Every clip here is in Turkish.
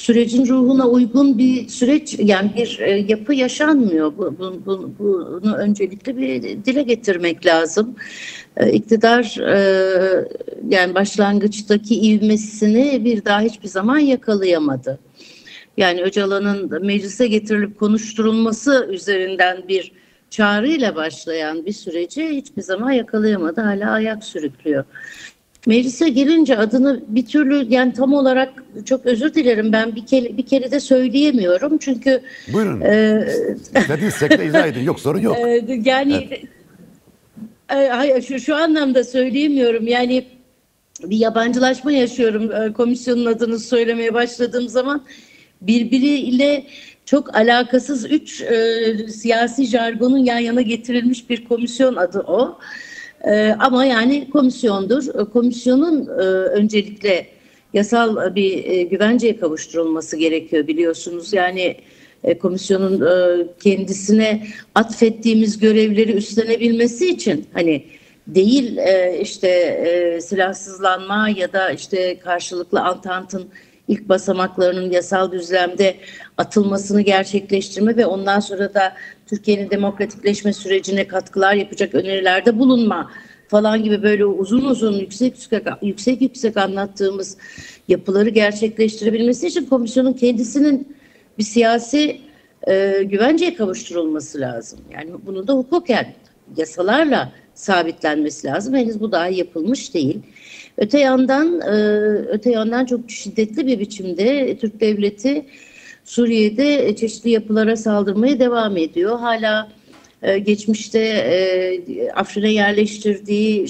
sürecin ruhuna uygun bir süreç, yani bir yapı yaşanmıyor. Bunu öncelikle bir dile getirmek lazım. İktidar yani başlangıçtaki ivmesini bir daha hiçbir zaman yakalayamadı. Yani Öcalan'ın meclise getirilip konuşturulması üzerinden bir çağrıyla başlayan bir süreci hiçbir zaman yakalayamadı. Hala ayak sürüklüyor. Meclise girince adını bir türlü, yani tam olarak, çok özür dilerim, ben bir kere de söyleyemiyorum çünkü Buyurun. İstediğiniz şekilde izah edin. Yok, sorun yok. Yani şu anlamda söyleyemiyorum. Yani bir yabancılaşma yaşıyorum komisyonun adını söylemeye başladığım zaman. Birbiriyle çok alakasız üç siyasi jargonun yan yana getirilmiş bir komisyon adı o. Ama yani komisyondur. Komisyonun öncelikle yasal bir güvenceye kavuşturulması gerekiyor, biliyorsunuz. Yani komisyonun kendisine atfettiğimiz görevleri üstlenebilmesi için, hani değil silahsızlanma ya da işte karşılıklı Antant'ın ilk basamaklarının yasal düzlemde atılmasını gerçekleştirme ve ondan sonra da Türkiye'nin demokratikleşme sürecine katkılar yapacak önerilerde bulunma falan gibi böyle uzun uzun yüksek anlattığımız yapıları gerçekleştirebilmesi için komisyonun kendisinin bir siyasi güvenceye kavuşturulması lazım. Yani bunu da hukuken, yasalarla sabitlenmesi lazım. Henüz bu daha yapılmış değil. Öte yandan çok şiddetli bir biçimde Türk devleti Suriye'de çeşitli yapılara saldırmaya devam ediyor. Hala geçmişte Afrin'e yerleştirdiği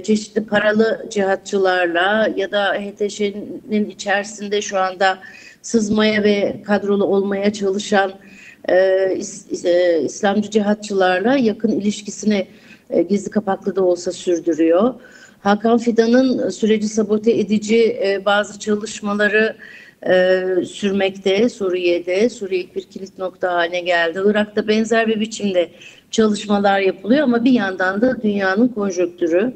çeşitli paralı cihatçılarla ya da HTŞ'nin içerisinde şu anda sızmaya ve kadrolu olmaya çalışan İslamcı cihatçılarla yakın ilişkisini gizli kapaklı da olsa sürdürüyor. Hakan Fidan'ın süreci sabote edici bazı çalışmaları sürmekte Suriye'de. Suriye bir kilit nokta haline geldi. Irak'ta benzer bir biçimde çalışmalar yapılıyor ama bir yandan da dünyanın konjonktürü,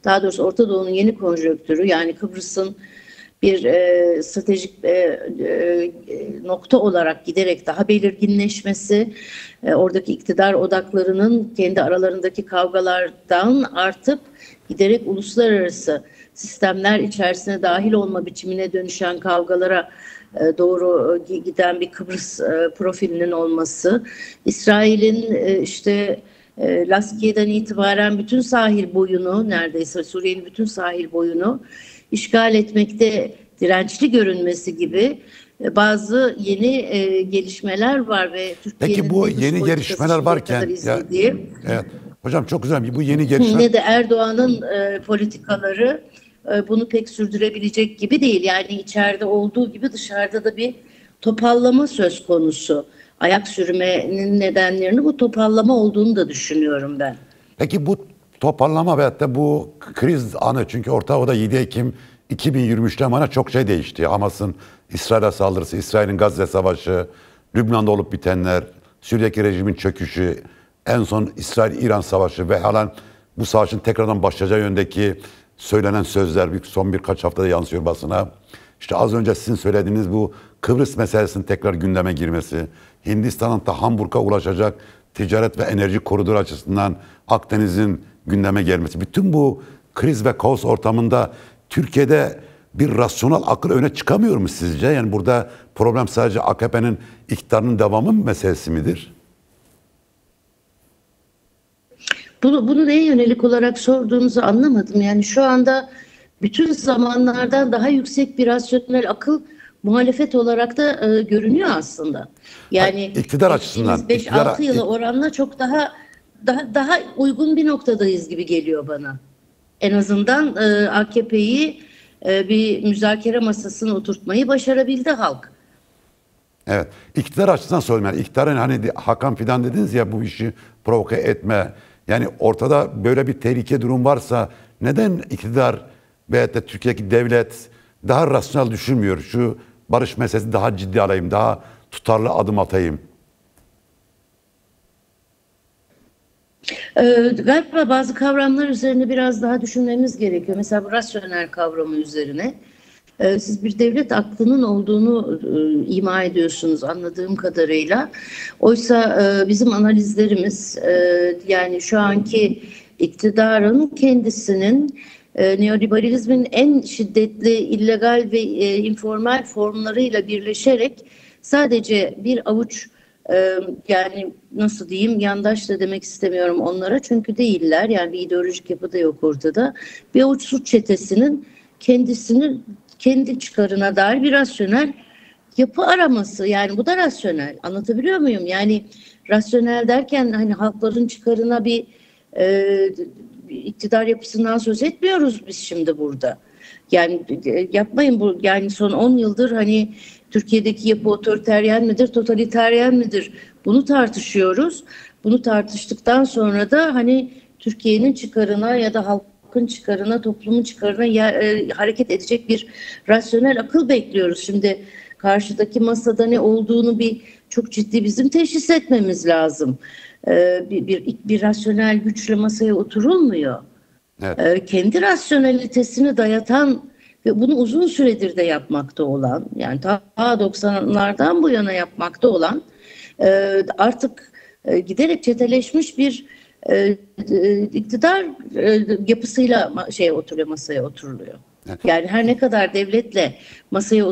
daha doğrusu Orta Doğu'nun yeni konjonktürü, yani Kıbrıs'ın bir stratejik nokta olarak giderek daha belirginleşmesi, oradaki iktidar odaklarının kendi aralarındaki kavgalardan artıp giderek uluslararası sistemler içerisine dahil olma biçimine dönüşen kavgalara doğru giden bir Kıbrıs profilinin olması, İsrail'in Laskiye'den itibaren bütün sahil boyunu, neredeyse Suriye'nin bütün sahil boyunu işgal etmekte dirençli görünmesi gibi bazı yeni gelişmeler var ve Türkiye'nin... Peki bu yeni gelişmeler varken evet, hocam çok güzel, bu yeni gelişmeler... Ne de Erdoğan'ın politikaları bunu pek sürdürebilecek gibi değil. Yani içeride olduğu gibi dışarıda da bir topallama söz konusu. Ayak sürmenin nedenlerini bu topallama olduğunu da düşünüyorum ben. Peki bu toparlama veyahut da bu kriz anı, çünkü Orta Doğu'da 7 Ekim 2023'te bana çok şey değişti. Hamas'ın İsrail'e saldırısı, İsrail'in Gazze Savaşı, Lübnan'da olup bitenler, Suriye'deki rejimin çöküşü, en son İsrail-İran Savaşı ve halen bu savaşın tekrardan başlayacağı yöndeki söylenen sözler son birkaç haftada yansıyor basına. İşte az önce sizin söylediğiniz bu Kıbrıs meselesinin tekrar gündeme girmesi, Hindistan'ın da Hamburg'a ulaşacak ticaret ve enerji koridoru açısından Akdeniz'in gündeme gelmesi. Bütün bu kriz ve kaos ortamında Türkiye'de bir rasyonel akıl öne çıkamıyor mu sizce? Yani burada problem sadece AKP'nin iktidarının devamı meselesi midir? Bunu neye yönelik olarak sorduğunuzu anlamadım. Yani şu anda bütün zamanlardan daha yüksek bir rasyonel akıl muhalefet olarak da görünüyor aslında. Yani iktidar açısından 5-6 yıla oranla çok daha uygun bir noktadayız gibi geliyor bana. En azından AKP'yi bir müzakere masasına oturtmayı başarabildi halk. Evet. İktidar açısından söyleyeyim. Yani iktidarın, hani Hakan Fidan dediniz ya, bu işi provoke etme. Yani ortada böyle bir tehlike durum varsa neden iktidar veyahut da Türkiye'deki devlet daha rasyonel düşünmüyor? Şu barış meselesini daha ciddi alayım, daha tutarlı adım atayım. Galiba bazı kavramlar üzerine biraz daha düşünmemiz gerekiyor. Mesela bu rasyonel kavramı üzerine. Siz bir devlet aklının olduğunu ima ediyorsunuz anladığım kadarıyla. Oysa bizim analizlerimiz yani şu anki iktidarın kendisinin neoliberalizmin en şiddetli illegal ve informal formlarıyla birleşerek sadece bir avuç yani nasıl diyeyim, yandaş da demek istemiyorum onlara çünkü değiller, yani bir ideolojik yapı da yok ortada. Bir avuç suç çetesinin kendisini kendi çıkarına dair bir rasyonel yapı araması, yani bu da rasyonel, anlatabiliyor muyum? Yani rasyonel derken hani halkların çıkarına bir iktidar yapısından söz etmiyoruz biz şimdi burada. Yani yapmayın bu, yani son 10 yıldır hani Türkiye'deki yapı otoriteryen midir, totaliteryen midir? Bunu tartışıyoruz. Bunu tartıştıktan sonra da hani Türkiye'nin çıkarına ya da halkın çıkarına, toplumun çıkarına hareket edecek bir rasyonel akıl bekliyoruz. Şimdi karşıdaki masada ne olduğunu çok ciddi bizim teşhis etmemiz lazım. Bir rasyonel güçle masaya oturulmuyor. Evet. Kendi rasyonelitesini dayatan ve bunu uzun süredir de yapmakta olan, yani ta 90'lardan bu yana yapmakta olan artık giderek çeteleşmiş bir iktidar yapısıyla masaya oturuluyor. Evet. Yani her ne kadar devletle masaya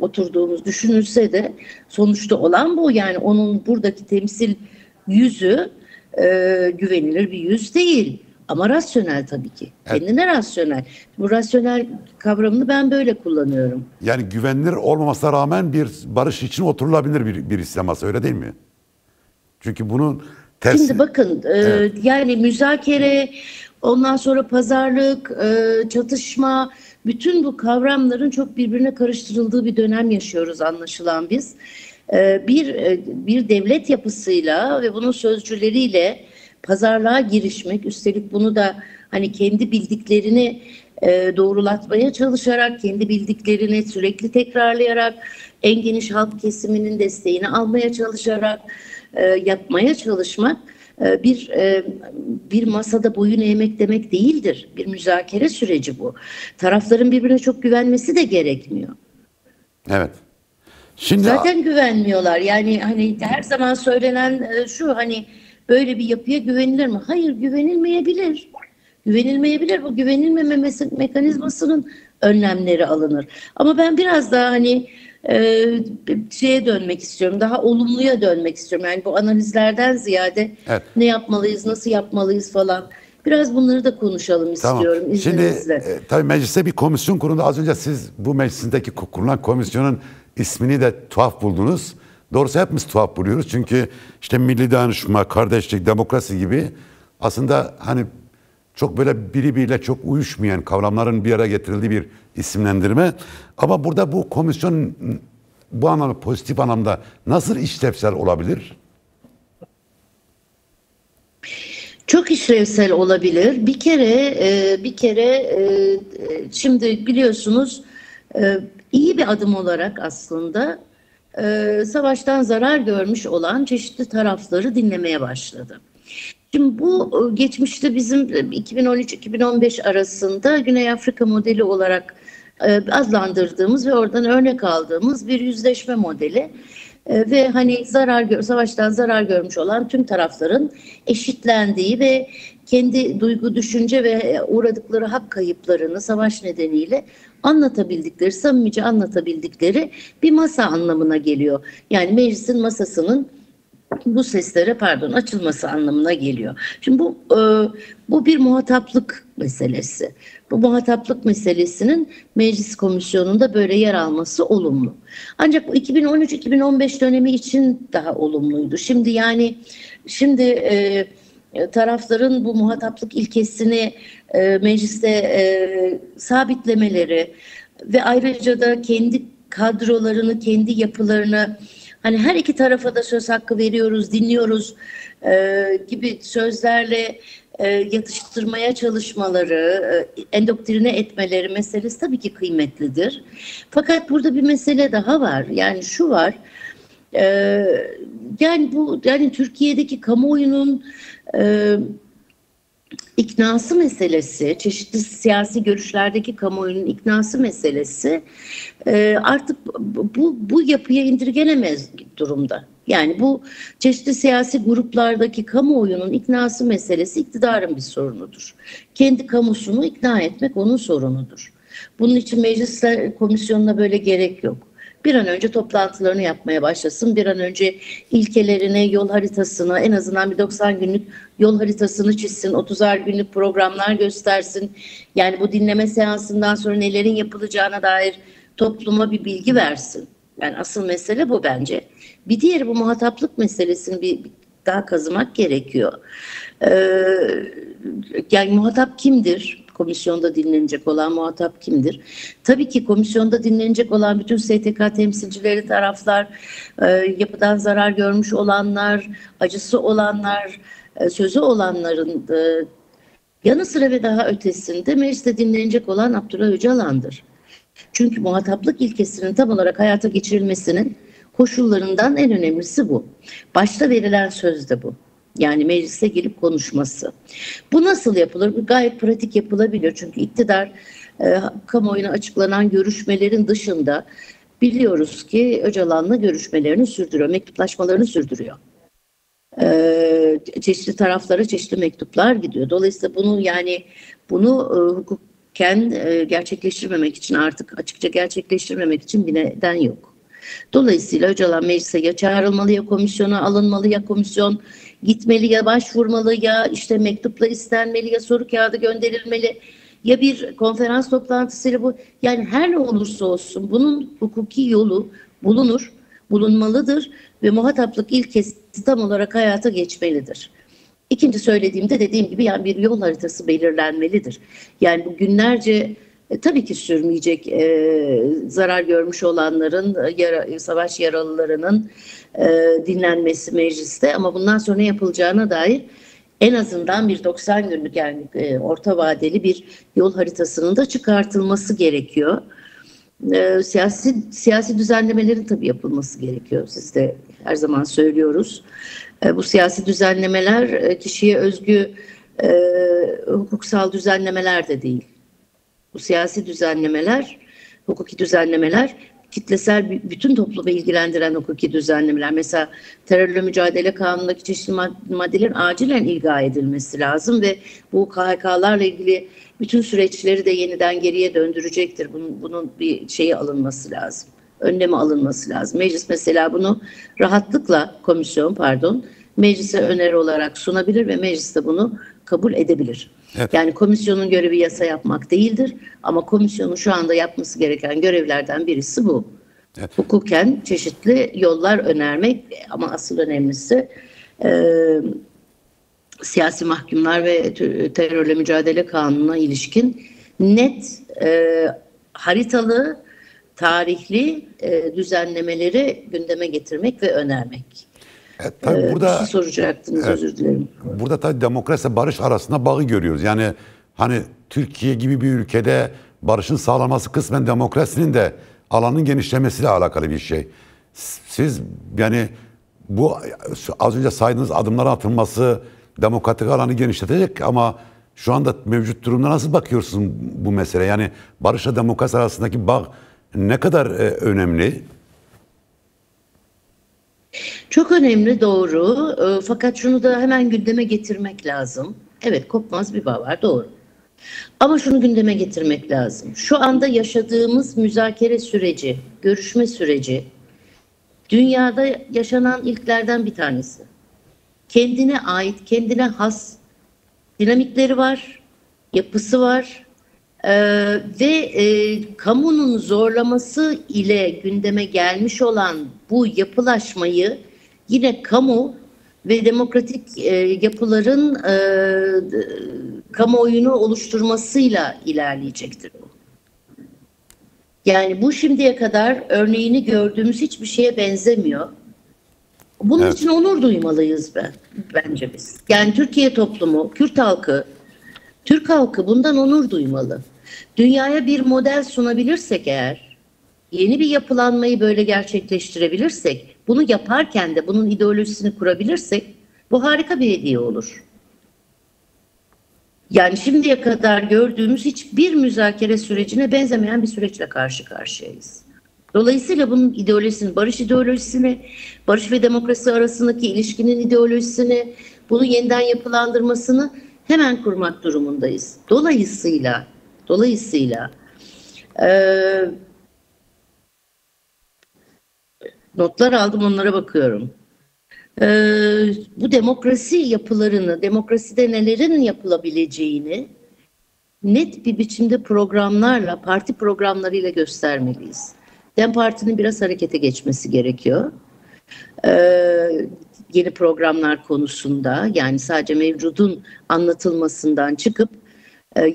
oturduğumuz düşünülse de sonuçta olan bu. Yani onun buradaki temsil yüzü güvenilir bir yüz değil. Ama rasyonel tabii ki. Evet. Kendine rasyonel. Bu rasyonel kavramını ben böyle kullanıyorum. Yani güvenilir olmamasına rağmen bir barış için oturulabilir bir İslam masası, öyle değil mi? Çünkü bunun tersi... Şimdi bakın Evet. yani müzakere, ondan sonra pazarlık, çatışma, bütün bu kavramların çok birbirine karıştırıldığı bir dönem yaşıyoruz anlaşılan biz. Bir devlet yapısıyla ve bunun sözcüleriyle pazarlığa girişmek, üstelik bunu da hani kendi bildiklerini doğrulatmaya çalışarak, kendi bildiklerini sürekli tekrarlayarak, en geniş halk kesiminin desteğini almaya çalışarak yapmaya çalışmak bir masada boyun eğmek demek değildir. Bir müzakere süreci bu. Tarafların birbirine çok güvenmesi de gerekmiyor. Evet. Şimdi Zaten güvenmiyorlar. Yani hani her zaman söylenen şu, hani böyle bir yapıya güvenilir mi? Hayır, güvenilmeyebilir. Güvenilmeyebilir. Bu güvenilmeme mekanizmasının önlemleri alınır. Ama ben biraz daha hani şeye dönmek istiyorum. Daha olumluya dönmek istiyorum. Yani bu analizlerden ziyade evet. ne yapmalıyız, nasıl yapmalıyız falan. Biraz bunları da konuşalım istiyorum izninizle. Şimdi tabii mecliste bir komisyon kuruldu. Az önce siz bu meclisindeki kurulan komisyonun ismini de tuhaf buldunuz. Doğrusu hepimiz tuhaf buluyoruz. Çünkü işte milli dayanışma, kardeşlik, demokrasi gibi aslında hani çok böyle birbiriyle çok uyuşmayan kavramların bir araya getirildiği bir isimlendirme. Ama burada bu komisyon bu anlamda, pozitif anlamda nasıl işlevsel olabilir? Çok işlevsel olabilir. Bir kere şimdi biliyorsunuz iyi bir adım olarak aslında savaştan zarar görmüş olan çeşitli tarafları dinlemeye başladı. Şimdi bu geçmişte bizim 2013-2015 arasında Güney Afrika modeli olarak adlandırdığımız ve oradan örnek aldığımız bir yüzleşme modeli. Ve hani savaştan zarar görmüş olan tüm tarafların eşitlendiği ve kendi duygu, düşünce ve uğradıkları hak kayıplarını savaş nedeniyle anlatabildikleri, samimice anlatabildikleri bir masa anlamına geliyor. Yani meclisin masasının bu seslere açılması anlamına geliyor. Şimdi bu bir muhataplık meselesi. Bu muhataplık meselesinin meclis komisyonunda böyle yer alması olumlu. Ancak bu 2013-2015 dönemi için daha olumluydu. Şimdi tarafların bu muhataplık ilkesini mecliste sabitlemeleri ve ayrıca da kendi kadrolarını, kendi yapılarını, hani her iki tarafa da söz hakkı veriyoruz, dinliyoruz gibi sözlerle yatıştırmaya çalışmaları, endoktrine etmeleri meselesi tabii ki kıymetlidir. Fakat burada bir mesele daha var. Yani şu var. Yani Türkiye'deki kamuoyunun iknası meselesi, çeşitli siyasi görüşlerdeki kamuoyunun iknası meselesi artık bu yapıya indirgenemez durumda. Yani bu çeşitli siyasi gruplardaki kamuoyunun iknası meselesi iktidarın bir sorunudur. Kendi kamusunu ikna etmek onun sorunudur. Bunun için meclisler komisyonuna böyle gerek yok. Bir an önce toplantılarını yapmaya başlasın. Bir an önce ilkelerini, yol haritasını, en azından bir 90 günlük yol haritasını çizsin. 30'ar günlük programlar göstersin. Yani bu dinleme seansından sonra nelerin yapılacağına dair topluma bir bilgi versin. Yani asıl mesele bu bence. Bir diğeri bu muhataplık meselesini bir daha kazımak gerekiyor. Yani muhatap kimdir? Komisyonda dinlenecek olan muhatap kimdir? Tabii ki komisyonda dinlenecek olan bütün STK temsilcileri, taraflar, yapıdan zarar görmüş olanlar, acısı olanlar, sözü olanların yanı sıra ve daha ötesinde mecliste dinlenecek olan Abdullah Öcalan'dır. Çünkü muhataplık ilkesinin tam olarak hayata geçirilmesinin koşullarından en önemlisi bu. Başta verilen söz de bu. Yani meclise gelip konuşması. Bu nasıl yapılır? Bu gayet pratik yapılabilir. Çünkü iktidar kamuoyuna açıklanan görüşmelerin dışında biliyoruz ki Öcalan'la görüşmelerini sürdürüyor, mektuplaşmalarını sürdürüyor. Çeşitli taraflara çeşitli mektuplar gidiyor. Dolayısıyla bunu hukuken gerçekleştirmemek için, artık açıkça gerçekleştirmemek için bir neden yok. Dolayısıyla Öcalan meclise ya çağrılmalı, ya komisyona alınmalı, ya komisyon gitmeli, ya başvurmalı, ya işte mektupla istenmeli, ya soru kağıdı gönderilmeli, ya bir konferans toplantısıyla bu. Yani her ne olursa olsun bunun hukuki yolu bulunmalıdır ve muhataplık ilkesi tam olarak hayata geçmelidir. İkinci söylediğimde dediğim gibi yani bir yol haritası belirlenmelidir. Yani bu günlerce tabii ki sürmeyecek, zarar görmüş olanların, savaş yaralılarının dinlenmesi mecliste, ama bundan sonra ne yapılacağına dair en azından bir 90 günlük yani orta vadeli bir yol haritasının da çıkartılması gerekiyor. Siyasi düzenlemelerin tabii yapılması gerekiyor. Siz de her zaman söylüyoruz. Bu siyasi düzenlemeler kişiye özgü hukuksal düzenlemeler de değil. Bu siyasi düzenlemeler, hukuki düzenlemeler, kitlesel bütün toplumu ilgilendiren hukuki düzenlemeler. Mesela terörle mücadele kanunundaki çeşitli maddelerin acilen ilga edilmesi lazım ve bu KHK'larla ilgili bütün süreçleri de yeniden geriye döndürecektir. Bunun bir şeyi alınması lazım. Önlemi alınması lazım. Meclis mesela bunu rahatlıkla, meclise öneri olarak sunabilir ve meclis de bunu kabul edebilir. Evet. Yani komisyonun görevi yasa yapmak değildir ama komisyonun şu anda yapması gereken görevlerden birisi bu. Evet. Hukuken çeşitli yollar önermek, ama asıl önemlisi siyasi mahkumlar ve terörle mücadele kanununa ilişkin net, haritalı, tarihli düzenlemeleri gündeme getirmek ve önermek. Evet, tabii burada, bir şey soracaktınız, evet, özür dilerim. Burada tabii demokrasi barış arasında bağı görüyoruz. Yani hani Türkiye gibi bir ülkede barışın sağlanması kısmen demokrasinin de alanın genişlemesiyle alakalı bir şey. Siz yani bu az önce saydığınız adımların atılması demokratik alanı genişletecek, ama şu anda mevcut durumda nasıl bakıyorsun bu mesele? Yani barışla demokrasi arasındaki bağ ne kadar önemli? Çok önemli, doğru. Fakat şunu da hemen gündeme getirmek lazım. Evet, kopmaz bir bağ var, doğru. Ama şunu gündeme getirmek lazım. Şu anda yaşadığımız müzakere süreci, görüşme süreci dünyada yaşanan ilklerden bir tanesi. Kendine ait, kendine has dinamikleri var, yapısı var. Kamunun zorlaması ile gündeme gelmiş olan bu yapılaşmayı yine kamu ve demokratik yapıların kamuoyunu oluşturmasıyla ilerleyecektir bu. Yani bu şimdiye kadar örneğini gördüğümüz hiçbir şeye benzemiyor. Bunun için onur duymalıyız bence biz. Yani Türkiye toplumu, Kürt halkı, Türk halkı bundan onur duymalı. Dünyaya bir model sunabilirsek eğer, yeni bir yapılanmayı böyle gerçekleştirebilirsek, bunu yaparken de bunun ideolojisini kurabilirsek, bu harika bir hediye olur. Yani şimdiye kadar gördüğümüz hiçbir müzakere sürecine benzemeyen bir süreçle karşı karşıyayız. Dolayısıyla bunun ideolojisini, barış ideolojisini, barış ve demokrasi arasındaki ilişkinin ideolojisini, bunu yeniden yapılandırmasını hemen kurmak durumundayız. Dolayısıyla notlar aldım, onlara bakıyorum. Bu demokrasi yapılarını, demokraside nelerin yapılabileceğini net bir biçimde programlarla, parti programlarıyla göstermeliyiz. DEM Parti'nin biraz harekete geçmesi gerekiyor. Yeni programlar konusunda, yani sadece mevcudun anlatılmasından çıkıp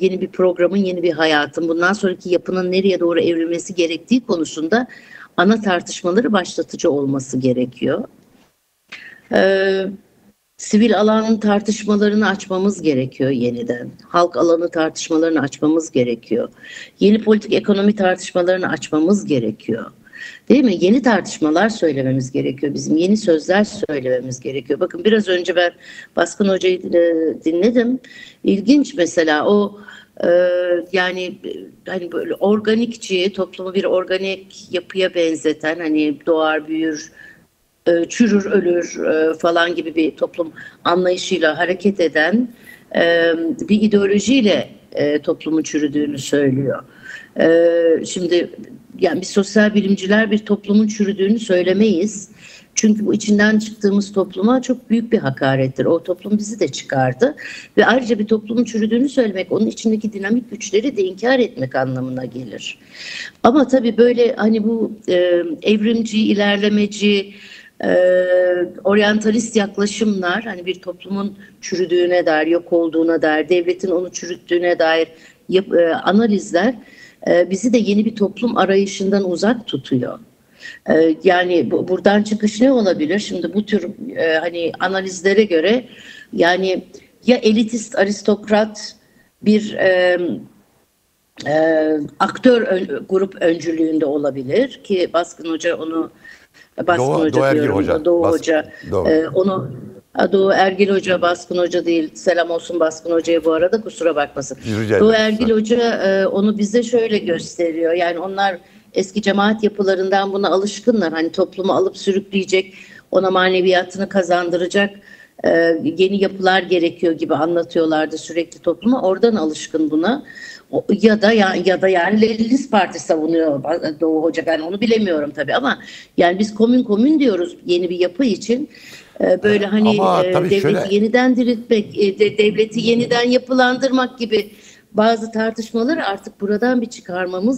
yeni bir programın, yeni bir hayatın, bundan sonraki yapının nereye doğru evrilmesi gerektiği konusunda ana tartışmaları başlatıcı olması gerekiyor. Sivil alanın tartışmalarını açmamız gerekiyor yeniden. Halk alanı tartışmalarını açmamız gerekiyor. Yeni politik ekonomi tartışmalarını açmamız gerekiyor. Değil mi? Yeni tartışmalar söylememiz gerekiyor. Bizim yeni sözler söylememiz gerekiyor. Bakın biraz önce ben Baskın Hoca'yı dinledim. İlginç mesela o yani hani böyle organikçi, toplumu bir organik yapıya benzeten, hani doğar, büyür, çürür, ölür falan gibi bir toplum anlayışıyla hareket eden bir ideolojiyle toplumun çürüdüğünü söylüyor. Şimdi yani biz sosyal bilimciler bir toplumun çürüdüğünü söylemeyiz. Çünkü bu içinden çıktığımız topluma çok büyük bir hakarettir. O toplum bizi de çıkardı. Ve ayrıca bir toplumun çürüdüğünü söylemek, onun içindeki dinamik güçleri de inkar etmek anlamına gelir. Ama tabii böyle hani bu evrimci, ilerlemeci, oryantalist yaklaşımlar, hani bir toplumun çürüdüğüne dair, yok olduğuna dair, devletin onu çürüttüğüne dair analizler bizi de yeni bir toplum arayışından uzak tutuyor. Yani buradan çıkış ne olabilir? Şimdi bu tür hani analizlere göre yani ya elitist, aristokrat bir aktör grup öncülüğünde olabilir ki Baskın Hoca onu Doğu Ergil Hoca. Doğu Hoca. Onu Doğu Ergil Hoca, Baskın Hoca değil. Selam olsun Baskın Hoca'ya bu arada, kusura bakmasın. Doğu Ergil Hoca onu bize şöyle gösteriyor. Yani onlar eski cemaat yapılarından buna alışkınlar. Hani toplumu alıp sürükleyecek, ona maneviyatını kazandıracak yeni yapılar gerekiyor gibi anlatıyorlardı sürekli topluma. Oradan alışkın buna. Ya da yani Leninist Parti savunuyor Doğu Hoca, ben onu bilemiyorum tabii, ama yani biz komün diyoruz yeni bir yapı için. Böyle hani devleti yeniden diriltmek, devleti yeniden yapılandırmak gibi bazı tartışmaları artık buradan bir çıkarmamız